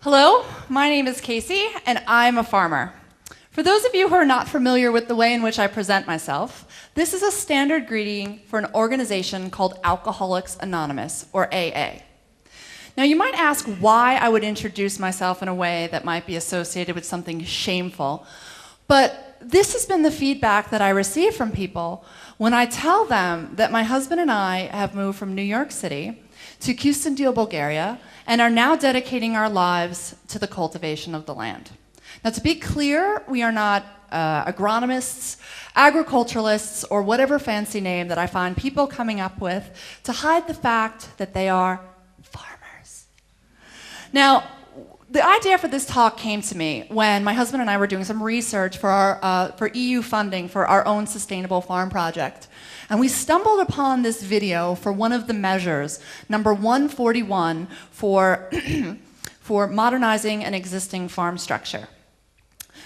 Hello, my name is Casey, and I'm a farmer. For those of you who are not familiar with the way in which I present myself, this is a standard greeting for an organization called Alcoholics Anonymous, or AA. Now, you might ask why I would introduce myself in a way that might be associated with something shameful, but this has been the feedback that I receive from people when I tell them that my husband and I have moved from New York City to Culinary, Bulgaria, and are now dedicating our lives to the cultivation of the land. Now, to be clear, we are not agronomists, agriculturalists, or whatever fancy name that I find people coming up with to hide the fact that they are farmers. Now, the idea for this talk came to me when my husband and I were doing some research for EU funding for our own sustainable farm project. And we stumbled upon this video for one of the measures, number 141, for, for modernizing an existing farm structure.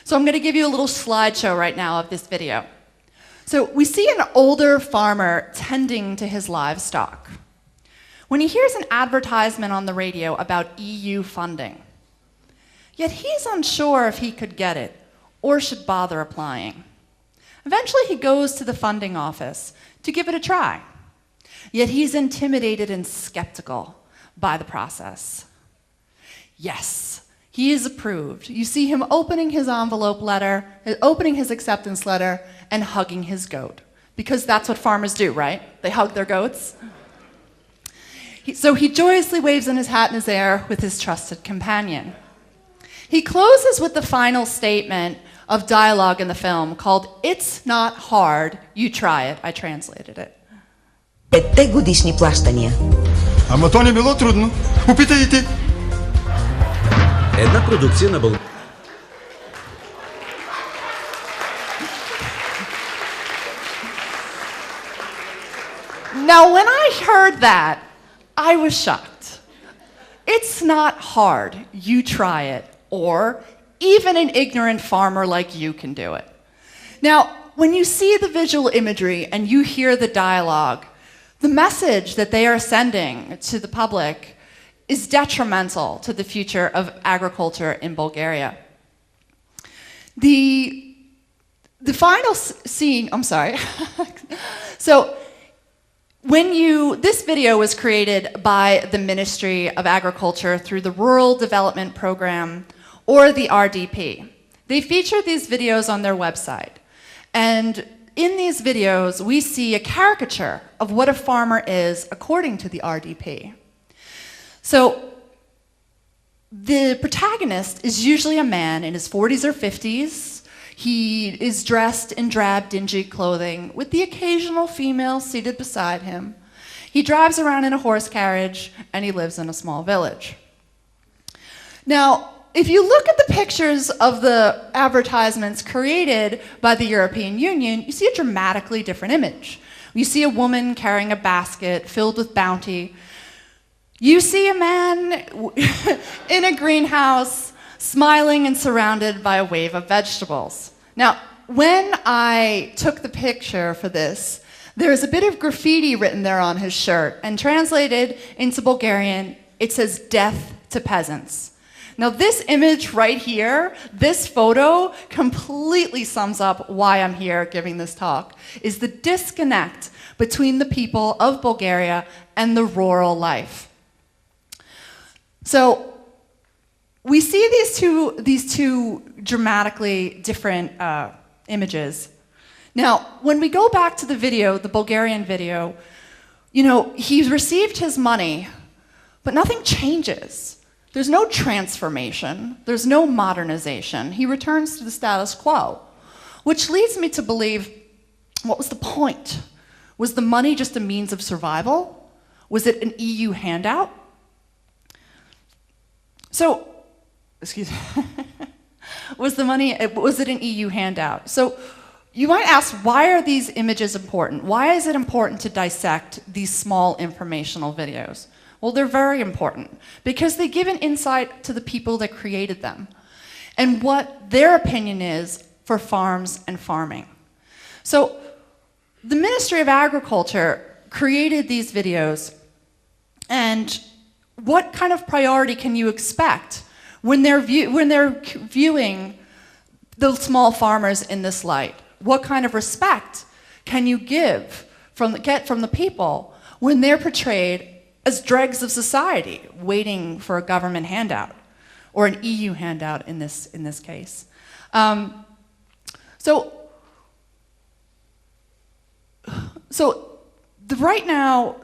So I'm going to give you a little slideshow right now of this video. So we see an older farmer tending to his livestock when he hears an advertisement on the radio about EU funding. Yet he's unsure if he could get it or should bother applying. Eventually he goes to the funding office to give it a try. Yet he's intimidated and skeptical by the process. Yes, he is approved. You see him opening his envelope letter, opening his acceptance letter, and hugging his goat. Because that's what farmers do, right? They hug their goats. So he joyously waves in his hat in his air with his trusted companion. He closes with the final statement of dialogue in the film called "It's not hard, you try it." I translated it. 5 годишни плащания. Ама то не било трудно. Попитай и ти. Една продукция на България. Now, when I heard that, I was shocked. It's not hard, you try it, or even an ignorant farmer like you can do it. Now, when you see the visual imagery and you hear the dialogue, the message that they are sending to the public is detrimental to the future of agriculture in Bulgaria. The final scene, I'm sorry. So, this video was created by the Ministry of Agriculture through the Rural Development Program, or the RDP. They feature these videos on their website. And in these videos, we see a caricature of what a farmer is according to the RDP. So the protagonist is usually a man in his 40s or 50s. He is dressed in drab, dingy clothing with the occasional female seated beside him. He drives around in a horse carriage, and he lives in a small village. Now, if you look at the pictures of the advertisements created by the European Union, you see a dramatically different image. You see a woman carrying a basket filled with bounty. You see a man in a greenhouse smiling and surrounded by a wave of vegetables. Now, when I took the picture for this, there's a bit of graffiti written there on his shirt, and translated into Bulgarian, it says "Death to Peasants." Now, this image right here, this photo, completely sums up why I'm here giving this talk, is the disconnect between the people of Bulgaria and the rural life. So, we see these two dramatically different images. Now, when we go back to the video, the Bulgarian video, you know, he's received his money, but nothing changes. There's no transformation. There's no modernization. He returns to the status quo, which leads me to believe, what was the point? Was the money just a means of survival? Was it an EU handout? So, excuse me. Was it an EU handout? So, you might ask, why are these images important? Why is it important to dissect these small informational videos? Well, they're very important because they give an insight to the people that created them and what their opinion is for farms and farming. So the Ministry of Agriculture created these videos, and what kind of priority can you expect when they're viewing the small farmers in this light? What kind of respect can you get from the people when they're portrayed as dregs of society, waiting for a government handout, or an EU handout in this case? Right now,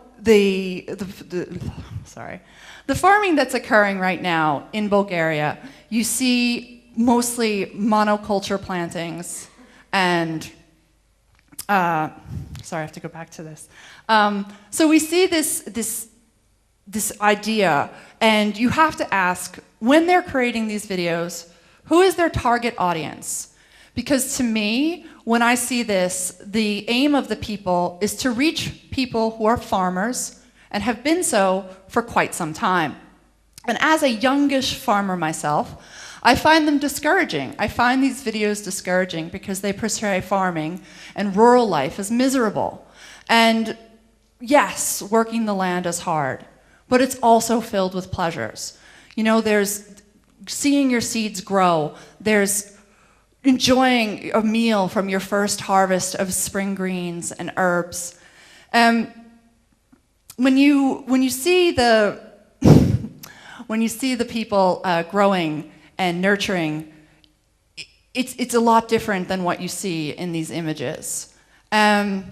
the farming that's occurring right now in Bulgaria, you see mostly monoculture plantings and, sorry, I have to go back to this. So we see this idea, and you have to ask, when they're creating these videos, who is their target audience? Because to me, when I see this, the aim of the people is to reach people who are farmers and have been so for quite some time. And as a youngish farmer myself, I find them discouraging. I find these videos discouraging because they portray farming and rural life as miserable. And yes, working the land is hard, but it's also filled with pleasures. You know, there's seeing your seeds grow, there's enjoying a meal from your first harvest of spring greens and herbs. When you see the people growing and nurturing, it's a lot different than what you see in these images. You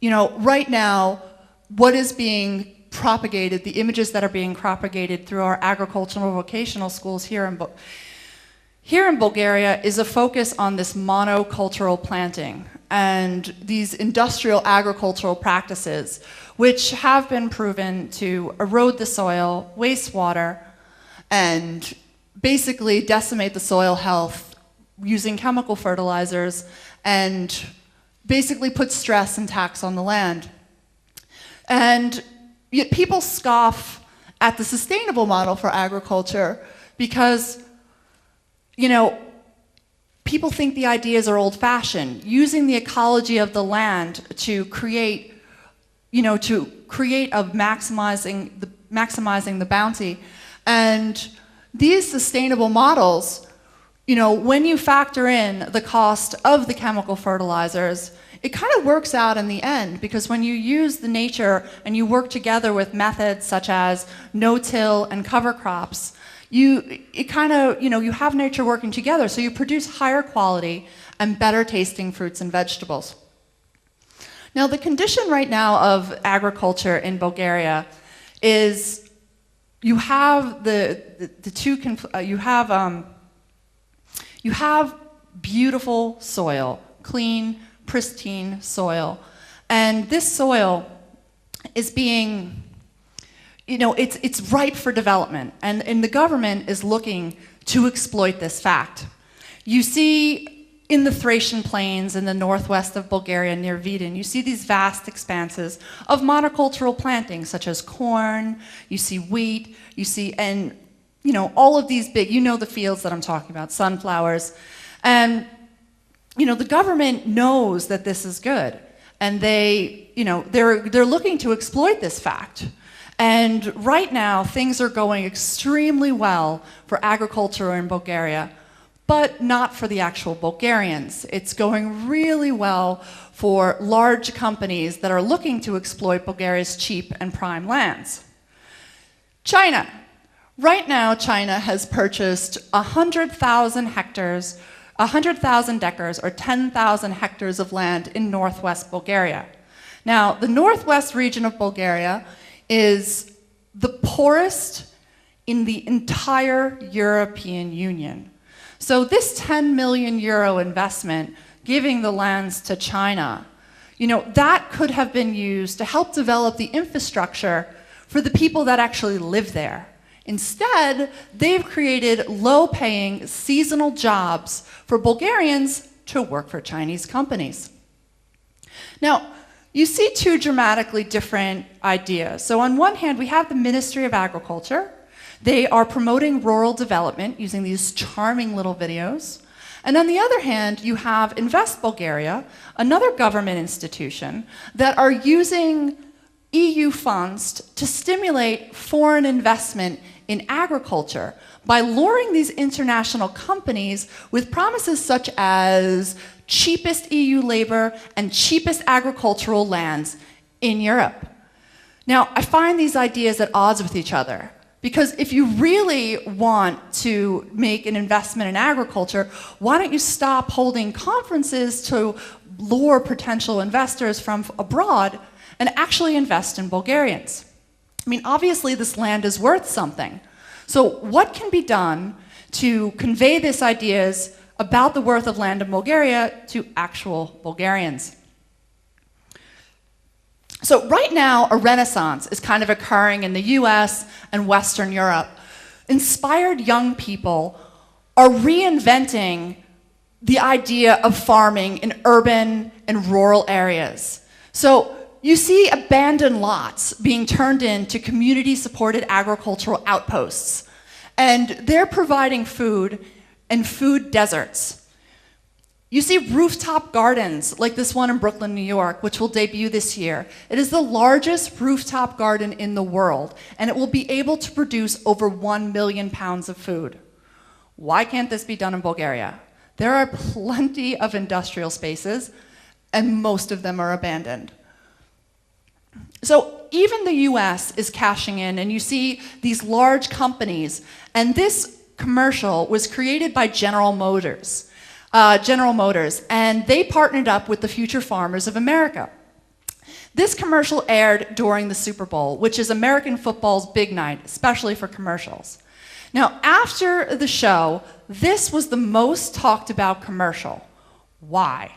know, right now, what is being propagated, the images that are being propagated through our agricultural vocational schools here in Bulgaria is a focus on this monocultural planting and these industrial agricultural practices, which have been proven to erode the soil, waste water, and basically decimate the soil health using chemical fertilizers and basically put stress and tax on the land. And yet people scoff at the sustainable model for agriculture because, you know, people think the ideas are old-fashioned, using the ecology of the land to create, you know, of maximizing the bounty. And these sustainable models, you know, when you factor in the cost of the chemical fertilizers, it kind of works out in the end, because when you use the nature and you work together with methods such as no-till and cover crops, you have nature working together, so you produce higher quality and better tasting fruits and vegetables. Now, the condition right now of agriculture in Bulgaria is you have you have beautiful soil, clean, pristine soil, and this soil is being, you know, it's ripe for development, and the government is looking to exploit this fact. You see in the Thracian plains in the northwest of Bulgaria near Vidin, you see these vast expanses of monocultural plantings such as corn, you see wheat, you see, and you know, all of these big, you know the fields that I'm talking about, sunflowers, and you know, the government knows that this is good, and they're looking to exploit this fact. And right now, things are going extremely well for agriculture in Bulgaria, but not for the actual Bulgarians. It's going really well for large companies that are looking to exploit Bulgaria's cheap and prime lands. China. Right now, China has purchased 100,000 hectares, 100,000 acres, or 10,000 hectares of land in northwest Bulgaria. Now, the northwest region of Bulgaria is the poorest in the entire European Union. So this 10 million euro investment, giving the lands to China, you know, that could have been used to help develop the infrastructure for the people that actually live there. Instead, they've created low-paying seasonal jobs for Bulgarians to work for Chinese companies. Now, you see two dramatically different ideas. So on one hand, we have the Ministry of Agriculture. They are promoting rural development using these charming little videos. And on the other hand, you have Invest Bulgaria, another government institution, that are using EU funds to stimulate foreign investment in agriculture by luring these international companies with promises such as cheapest EU labor and cheapest agricultural lands in Europe. Now, I find these ideas at odds with each other, because if you really want to make an investment in agriculture, why don't you stop holding conferences to lure potential investors from abroad and actually invest in Bulgarians? I mean, obviously this land is worth something. So what can be done to convey these ideas about the worth of land in Bulgaria to actual Bulgarians? So right now, a renaissance is kind of occurring in the US and Western Europe. Inspired young people are reinventing the idea of farming in urban and rural areas. So you see abandoned lots being turned into community-supported agricultural outposts, and they're providing food and food deserts. You see rooftop gardens like this one in Brooklyn, New York, which will debut this year. It is the largest rooftop garden in the world, and it will be able to produce over 1 million pounds of food. Why can't this be done in Bulgaria? There are plenty of industrial spaces, and most of them are abandoned. So even the US is cashing in, and you see these large companies, and this commercial was created by General Motors, and they partnered up with the Future Farmers of America. This commercial aired during the Super Bowl, which is American football's big night, especially for commercials. Now, after the show, this was the most talked about commercial. Why?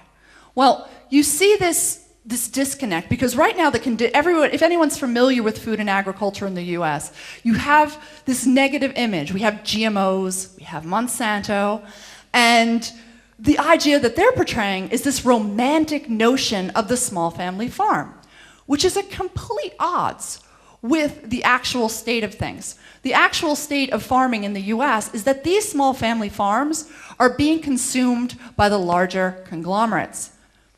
Well, you see this disconnect, because right now, if anyone's familiar with food and agriculture in the US, you have this negative image. We have GMOs, we have Monsanto, and the idea that they're portraying is this romantic notion of the small family farm, which is at complete odds with the actual state of things. The actual state of farming in the US is that these small family farms are being consumed by the larger conglomerates.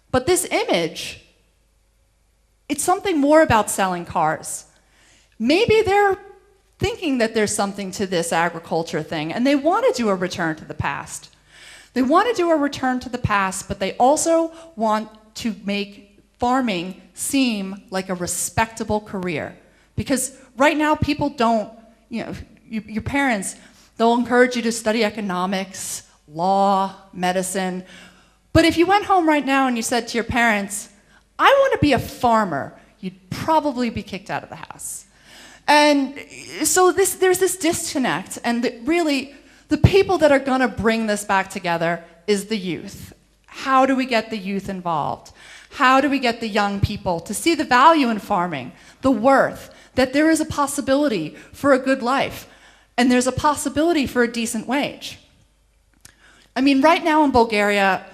But this image, it's something more about selling cars. Maybe they're thinking that there's something to this agriculture thing, and they want to do a return to the past. They want to do a return to the past, but they also want to make farming seem like a respectable career. Because right now, people don't, your parents, they'll encourage you to study economics, law, medicine. But if you went home right now and you said to your parents, I want to be a farmer, you'd probably be kicked out of the house. And so there's this disconnect, and really, the people that are going to bring this back together is the youth. How do we get the youth involved? How do we get the young people to see the value in farming, the worth, that there is a possibility for a good life, and there's a possibility for a decent wage? I mean, right now in Bulgaria,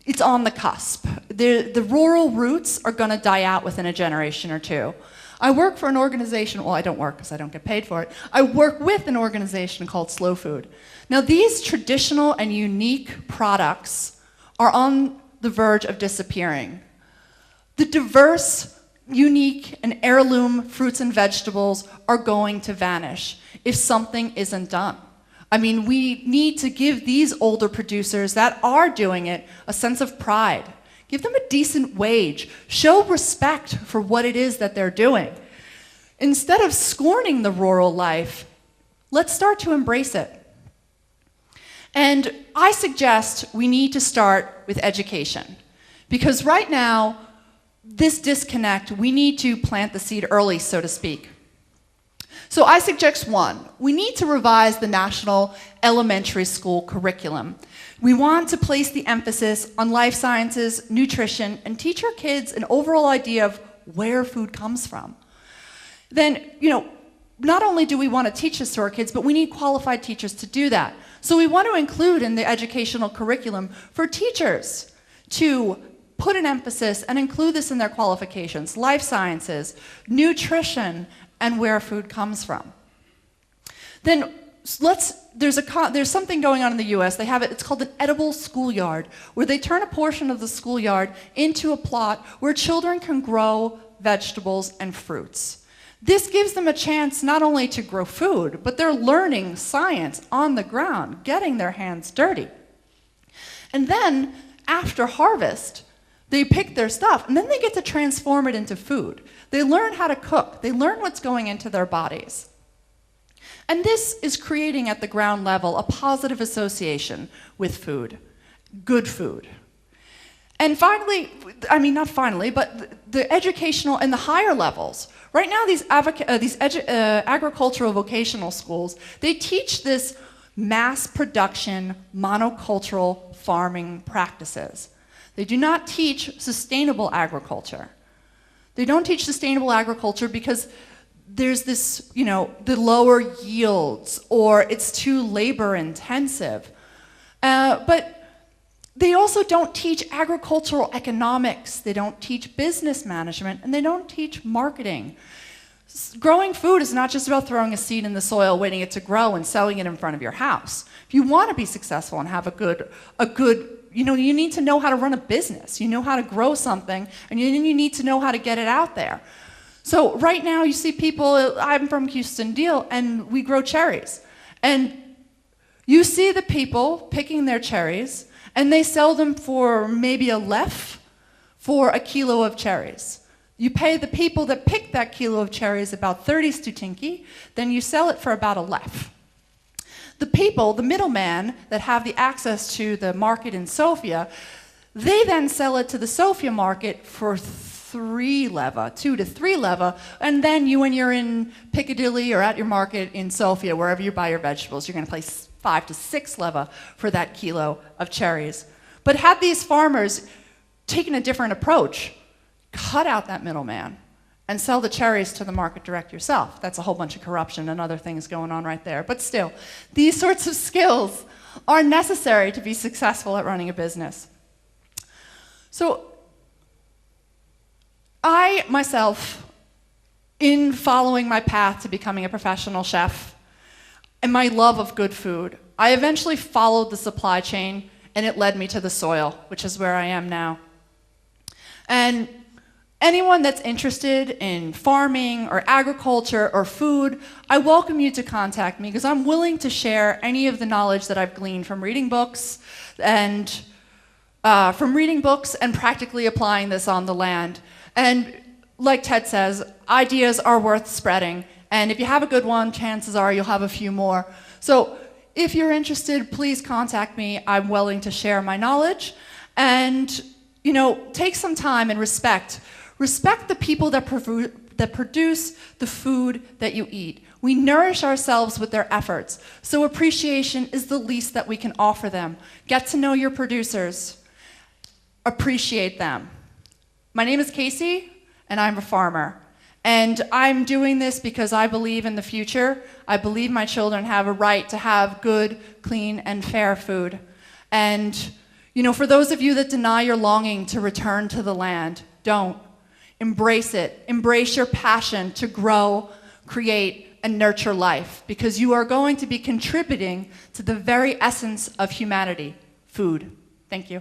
it's on the cusp. The rural roots are going to die out within a generation or two. I work for an organization, well, I don't work because I don't get paid for it. I work with an organization called Slow Food. Now, these traditional and unique products are on the verge of disappearing. The diverse, unique, and heirloom fruits and vegetables are going to vanish if something isn't done. I mean, we need to give these older producers that are doing it a sense of pride. Give them a decent wage. Show respect for what it is that they're doing. Instead of scorning the rural life, let's start to embrace it. And I suggest we need to start with education. Because right now, this disconnect, we need to plant the seed early, so to speak. So I suggest one, we need to revise the national elementary school curriculum. We want to place the emphasis on life sciences, nutrition, and teach our kids an overall idea of where food comes from. Then, not only do we want to teach this to our kids, but we need qualified teachers to do that. So we want to include in the educational curriculum for teachers to put an emphasis and include this in their qualifications, life sciences, nutrition, and where food comes from. Then there's something going on in the US. They have it's called an edible schoolyard, where they turn a portion of the schoolyard into a plot where children can grow vegetables and fruits. This gives them a chance not only to grow food, but they're learning science on the ground, getting their hands dirty. And then, after harvest, they pick their stuff, and then they get to transform it into food. They learn how to cook. They learn what's going into their bodies. And this is creating at the ground level a positive association with food, good food. And finally, I mean, not finally, but the educational and the higher levels. Right now, these agricultural vocational schools, they teach this mass production, monocultural farming practices. They do not teach sustainable agriculture. They don't teach sustainable agriculture because there's this, the lower yields, or it's too labor intensive. But they also don't teach agricultural economics, they don't teach business management, and they don't teach marketing. Growing food is not just about throwing a seed in the soil, waiting it to grow, and selling it in front of your house. If you want to be successful and have a good, you need to know how to run a business. You know how to grow something, and you need to know how to get it out there. So right now you see people, I'm from Houston Deal, and we grow cherries. And you see the people picking their cherries, and they sell them for maybe a lef for a kilo of cherries. You pay the people that pick that kilo of cherries about 30 stutinki, then you sell it for about a lef. The people, the middleman that have the access to the market in Sofia, they then sell it to the Sofia market for 2 to 3 leva, and then when you're in Piccadilly or at your market in Sofia, wherever you buy your vegetables, you're going to pay 5 to 6 leva for that kilo of cherries. But had these farmers taken a different approach, cut out that middleman, and sell the cherries to the market direct yourself. That's a whole bunch of corruption and other things going on right there. But still, these sorts of skills are necessary to be successful at running a business. So I, myself, in following my path to becoming a professional chef and my love of good food, I eventually followed the supply chain, and it led me to the soil, which is where I am now. And anyone that's interested in farming or agriculture or food, I welcome you to contact me, because I'm willing to share any of the knowledge that I've gleaned from reading books and practically applying this on the land. And like Ted says, ideas are worth spreading. And if you have a good one, chances are you'll have a few more. So if you're interested, please contact me. I'm willing to share my knowledge. And, take some time and respect. Respect the people that produce the food that you eat. We nourish ourselves with their efforts. So appreciation is the least that we can offer them. Get to know your producers. Appreciate them. My name is Casey, and I'm a farmer. And I'm doing this because I believe in the future. I believe my children have a right to have good, clean, and fair food. And, for those of you that deny your longing to return to the land, don't. Embrace it. Embrace your passion to grow, create, and nurture life, because you are going to be contributing to the very essence of humanity, food. Thank you.